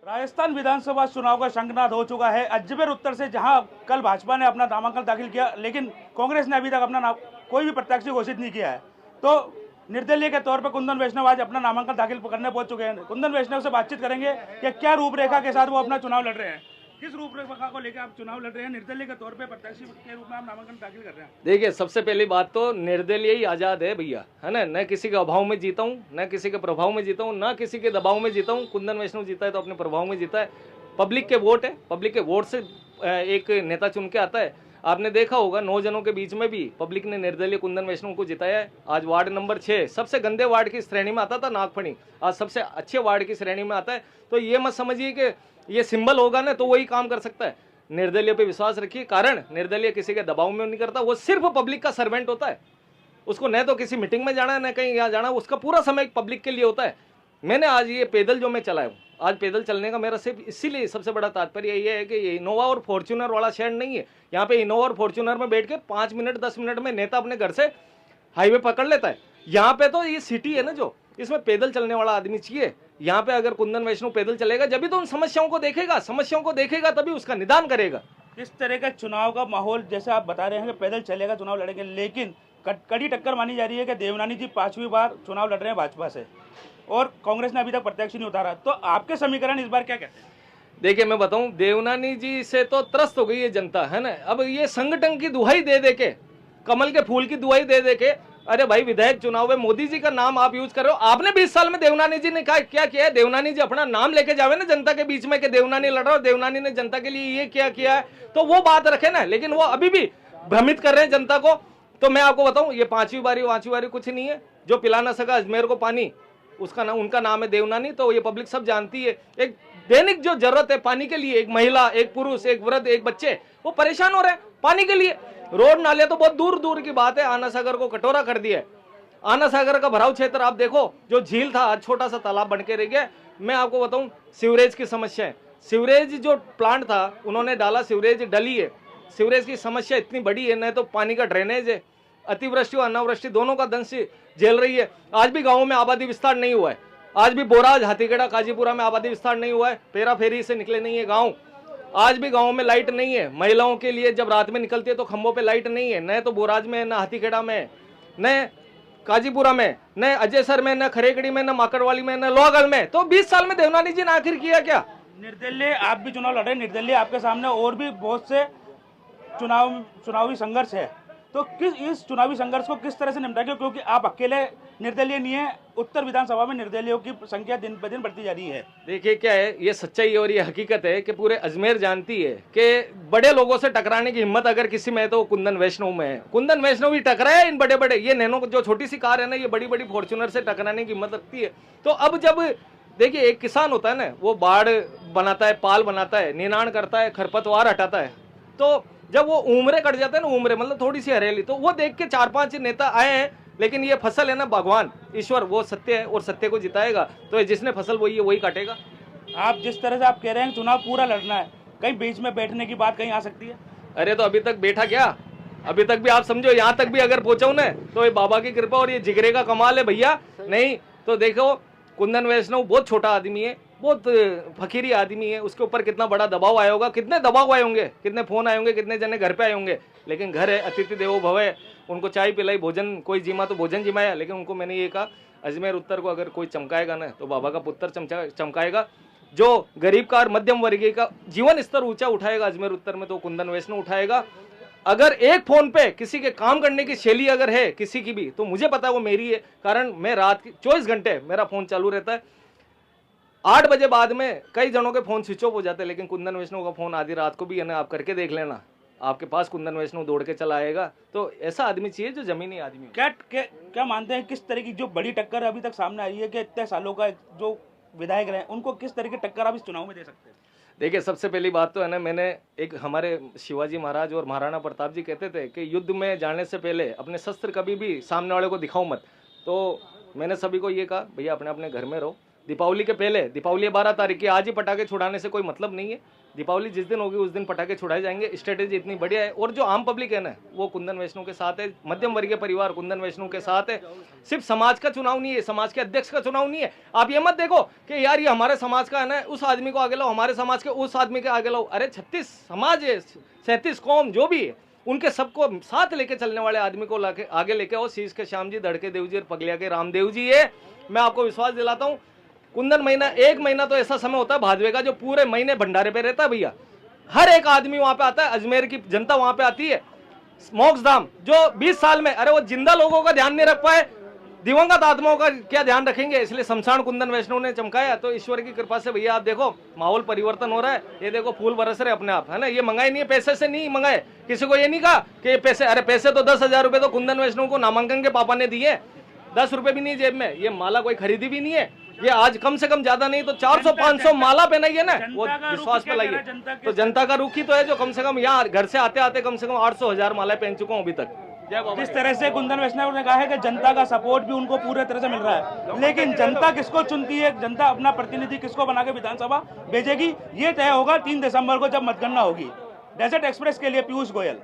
राजस्थान विधानसभा चुनाव का शंखनाद हो चुका है। अजमेर उत्तर से जहां कल भाजपा ने अपना नामांकन दाखिल किया, लेकिन कांग्रेस ने अभी तक अपना कोई भी प्रत्याशी घोषित नहीं किया है। तो निर्दलीय के तौर पर कुंदन वैष्णव आज अपना नामांकन दाखिल करने पहुंच चुके हैं। कुंदन वैष्णव से बातचीत करेंगे कि क्या रूपरेखा के साथ वो अपना चुनाव लड़ रहे हैं, किस रूपरेखा को लेकर आप चुनाव लड़ रहे हैं, निर्दलीय के तौर पर प्रत्याशी के रूप में आप नामांकन दाखिल कर रहे हैं। देखिए, सबसे पहली बात तो निर्दलीय ही आजाद है भैया, है ना। न किसी के अभाव में जीता हूँ, न किसी के प्रभाव में जीता हूँ, न किसी के दबाव में जीता हूँ। कुंदन वैष्णव जीता है तो अपने प्रभाव में जीता है। पब्लिक के वोट है, पब्लिक के वोट से एक नेता चुन के आता है। आपने देखा होगा 9 जनों के बीच में भी पब्लिक ने निर्दलीय कुंदन वैष्णव को जिताया है। आज वार्ड नंबर 6 सबसे गंदे वार्ड की श्रेणी में आता था नागफणी, आज सबसे अच्छे वार्ड की श्रेणी में आता है। तो ये मत समझिए कि ये सिंबल होगा ना तो वही काम कर सकता है। निर्दलीय पे विश्वास रखिए, कारण निर्दलीय किसी के दबाव में नहीं करता, वो सिर्फ पब्लिक का सर्वेंट होता है। उसको न तो किसी मीटिंग में जाना है, न कहीं यहाँ जाना, उसका पूरा समय पब्लिक के लिए होता है। मैंने आज ये पैदल जो मैं चलाया हूँ, आज पैदल चलने का मेरा सिर्फ इसीलिए सबसे बड़ा तात्पर्य ये है कि ये इनोवा और फॉर्च्यूनर वाला शहर नहीं है। यहाँ पे इनोवा और फॉर्च्यूनर में बैठ के 5 मिनट 10 मिनट में नेता अपने घर से हाईवे पकड़ लेता है। यहाँ पे तो ये सिटी है ना, जो इसमें पैदल चलने वाला आदमी चाहिए। यहाँ पे अगर कुंदन वैष्णव पैदल चलेगा जब भी तो उन समस्याओं को देखेगा तभी उसका निदान करेगा। इस तरह का चुनाव का माहौल, जैसे आप बता रहे हैं कि पैदल चलेगा, चुनाव लड़ेंगे, लेकिन कड़ी टक्कर मानी जा रही है कि देवनानी जी 5वीं बार चुनाव लड़ रहे हैं भाजपा से, और कांग्रेस ने अभी तक प्रत्याशी नहीं उतारा। तो आपके समीकरण इस बार क्या कहते हैं? देखिए, मैं बताऊं, देवनानी जी से तो त्रस्त हो गई है जनता, है ना। अब ये संगठन की दुहाई दे के, कमल के फूल की दुहाई दे के, अरे भाई विधायक चुनाव में मोदी जी का नाम आप यूज कर रहे हो। आपने 20 साल में देवनानी जी ने क्या किया है? देवनानी जी अपना नाम लेके जावे ना जनता के बीच में कि देवनानी लड़ रहा हो, देवनानी ने जनता के लिए ये क्या किया है, तो वो बात रखे ना। लेकिन वो अभी भी भ्रमित कर रहे हैं जनता को। तो मैं आपको बताऊं, ये 5वीं बारी कुछ नहीं है। जो पिला ना सका अजमेर को पानी, उसका नाम, उनका नाम है देवनानी। तो ये पब्लिक सब जानती है। एक दैनिक जो जरूरत है पानी के लिए, एक महिला, एक पुरुष, एक वृद्ध, एक बच्चे, वो परेशान हो रहे हैं पानी के लिए। रोड नाले तो बहुत दूर दूर की बात है, आना सागर को कटोरा कर दिया है। आना सागर का भराव क्षेत्र आप देखो, जो झील था आज छोटा सा तालाब बन के रह गया। मैं आपको बताऊं, सीवरेज की समस्या है। सीवरेज जो प्लांट था उन्होंने डाला, सीवरेज डली है। सीवरेज की समस्या इतनी बड़ी है, न तो पानी का ड्रेनेज है, अतिवृष्टि और अनावृष्टि दोनों का दंश झेल रही है। आज भी गाँव में आबादी विस्तार नहीं हुआ है। आज भी बोराज, हाथीगढ़ा, काजीपुरा में आबादी विस्तार नहीं हुआ है। पेरा फेरी से निकले नहीं है गाँव। आज भी गाँव में लाइट नहीं है। महिलाओं के लिए जब रात में निकलती है तो खंभों पे लाइट नहीं है, न तो बोराज में, न हाथीगढ़ा में, न काजीपुरा में, न अजयसर में, न खरेकड़ी में, न माकड़वाली में, न लोहागढ़ में। तो 20 साल में देवनानी जी ने आखिर किया क्या? निर्दलीय आप भी चुनाव लड़ रहे हैं, निर्दलीय आपके सामने और भी बहुत से चुनावी संघर्ष है। तो इस चुनावी संघर्ष को किस तरह से निपटाएंगे, क्योंकि आप अकेले निर्दलीय नहीं है, उत्तर विधानसभा में निर्दलीयों की संख्या दिन ब दिन बढ़ती जा रही है। देखिए, क्या है, ये सच्चाई और ये हकीकत है कि पूरे अजमेर जानती है कि बड़े लोगों से टकराने की हिम्मत अगर किसी में है तो कुंदन वैष्णव में है। कुंदन वैष्णव ही टकराया इन बड़े बड़े, ये नैनो जो छोटी सी कार है ना, ये बड़ी बड़ी फॉर्च्यूनर से टकराने की हिम्मत रखती है। तो अब जब देखिए, एक किसान होता है ना, वो बाढ़ बनाता है, पाल बनाता है, निनाण करता है, खरपतवार हटाता है। तो जब वो उम्रे कट जाते हैं ना, उम्रे मतलब थोड़ी सी हरियाली, तो वो देख के 4-5 नेता आए हैं। लेकिन ये फसल है ना, भगवान ईश्वर वो सत्य है और सत्य को जिताएगा। तो जिसने फसल बोई है वही काटेगा। आप जिस तरह से आप कह रहे हैं चुनाव पूरा लड़ना है, कहीं बीच में बैठने की बात कहीं आ सकती है? अरे तो अभी तक बैठा क्या? अभी तक भी आप समझो, यहाँ तक भी अगर पहुंचाऊ ना तो ये बाबा की कृपा और ये जिगरे का कमाल है भैया। नहीं तो देखो, कुंदन वैष्णव बहुत छोटा आदमी है, बहुत फकीरी आदमी है। उसके ऊपर कितना बड़ा दबाव आया होगा, कितने दबाव आए होंगे, कितने फोन आए होंगे, कितने जने घर पे आए होंगे। लेकिन घर है, अतिथि देवो भव है। उनको चाय पिलाई, भोजन कोई जिमा तो भोजन जिमाया। लेकिन उनको मैंने ये कहा, अजमेर उत्तर को अगर कोई चमकाएगा ना तो बाबा का पुत्र चमकाएगा। जो गरीब का और मध्यम वर्गीय का जीवन स्तर ऊंचा उठाएगा अजमेर उत्तर में, तो कुंदन वैष्णव उठाएगा। अगर एक फोन पे किसी के काम करने की शैली अगर है किसी की भी, तो मुझे पता है वो मेरी है। कारण मैं रात की 24 घंटे मेरा फोन चालू रहता है। 8 बजे बाद में कई जनों के फोन स्विच ऑफ हो जाते हैं, लेकिन कुंदन वैष्णव का फोन आधी रात को भी है ना, आप करके देख लेना, आपके पास कुंदन वैष्णव दौड़ के चला आएगा। तो ऐसा आदमी चाहिए जो जमीनी आदमी। क्या मानते हैं, किस तरह की जो बड़ी टक्कर अभी तक सामने आई है कि इतने सालों का जो विधायक रहे, उनको किस तरह की टक्कर आप इस चुनाव में दे सकते हैं? देखिए, सबसे पहली बात तो है ना, मैंने एक हमारे शिवाजी महाराज और महाराणा प्रताप जी कहते थे कि युद्ध में जाने से पहले अपने शस्त्र कभी भी सामने वाले को दिखाओ मत। तो मैंने सभी को ये कहा, भैया अपने अपने घर में रहो, दीपावली के पहले, दीपावली 12 तारीख की, आज ही पटाखे छुड़ाने से कोई मतलब नहीं है। दीपावली जिस दिन होगी उस दिन पटाखे छुड़ाए जाएंगे। स्ट्रेटेजी इतनी बढ़िया है। और जो आम पब्लिक है ना, वो कुंदन वैष्णव के साथ है। मध्यम वर्गीय परिवार कुंदन वैष्णव के साथ है। सिर्फ समाज का चुनाव नहीं है, समाज के अध्यक्ष का चुनाव नहीं है। आप ये मत देखो कि यार ये हमारे समाज का है ना, उस आदमी को आगे लाओ, हमारे समाज के उस आदमी के आगे लाओ। अरे 36 समाज है, 37 कौम जो भी है, उनके सबको साथ लेके चलने वाले आदमी को लाके आगे लेके आओ। शीश के श्याम जी, धड़के देव जी और पगलिया के रामदेव जी है। मैं आपको विश्वास दिलाता हूँ, कुंदन महीना, 1 महीना तो ऐसा समय होता है भादवे का, जो पूरे महीने भंडारे पे रहता है भैया। हर एक आदमी वहां पे आता है, अजमेर की जनता वहां पे आती है। मोक्ष धाम जो 20 साल में, अरे वो जिंदा लोगों का ध्यान नहीं रख पाए, दिवंगत आत्माओं का क्या ध्यान रखेंगे। इसलिए शमशान कुंदन वैष्णव ने चमकाया। तो ईश्वर की कृपा से भैया आप देखो माहौल परिवर्तन हो रहा है। ये देखो फूल बरस रहे अपने आप, है ना। ये मंगाए नहीं है, पैसे से नहीं मंगाए। किसी को ये नहीं कहा कि ये पैसे, अरे पैसे तो 10,000 रुपए तो कुंदन वैष्णव को नामांकन के पापा ने दिए। 10 रुपए भी नहीं जेब में। ये माला कोई खरीदी भी नहीं है। ये आज कम से कम ज्यादा नहीं तो 400-500 माला पहनाई है ना, वो विश्वास पे लाइए। तो जनता का रुख ही तो है जो कम से कम यहाँ घर से आते आते कम से कम 800-1000 माला पहन चुका हूँ अभी तक। जिस तरह से कुंदन वैष्णव ने कहा है कि जनता का सपोर्ट भी उनको पूरे तरह से मिल रहा है, लेकिन जनता किसको चुनती है, जनता अपना प्रतिनिधि किसको बना के विधानसभा भेजेगी, ये तय होगा 3 दिसंबर को जब मतगणना होगी। डेजर्ट एक्सप्रेस के लिए पीयूष गोयल।